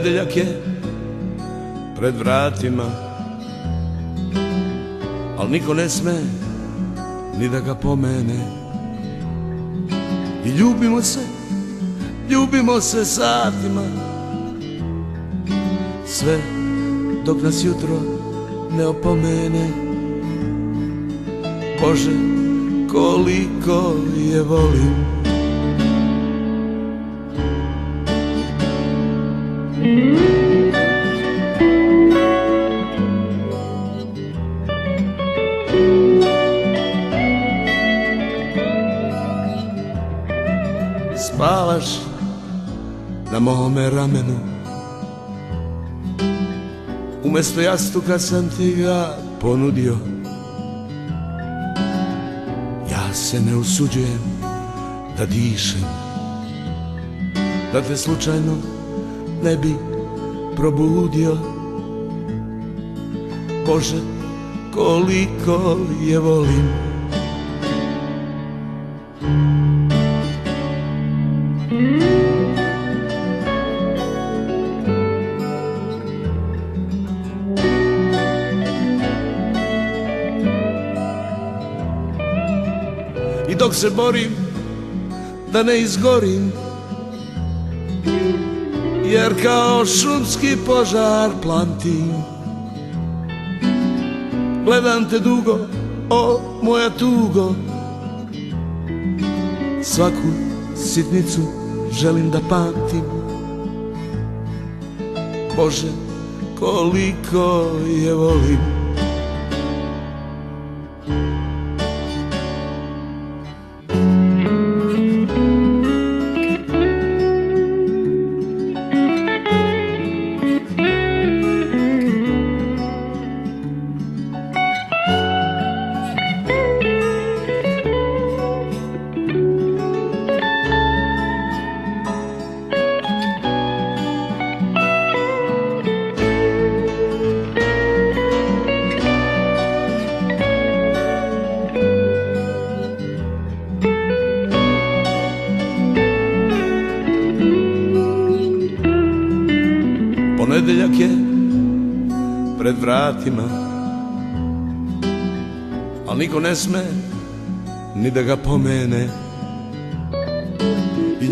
Ponedeljak je pred vratima, al niko ne sme ni da ga pomene. I ljubimo se satima, sve dok nas jutro ne opomene. Bože, koliko je volim. Spavaš na mome ramenu, umesto jastuka sam ti ga ponudio. Ja se ne usuđujem da dišem, da te slučajno ne bi probudio. Bože, koliko je volim. I dok se borim da ne izgorim, jer kao šumski požar plantim, gledam te dugo, o moja tugo, svaku sitnicu želim da pamtim. Bože, koliko je volim. Ponedeljak je pred vratima, al niko ne sme ni da ga pomene. I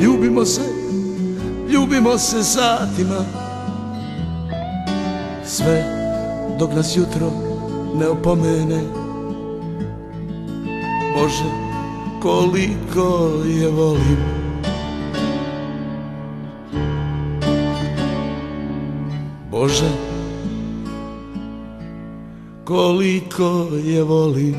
ljubimo se satima, sve dok nas jutro ne opomene. Bože, koliko je volim. Bože, koliko je volim.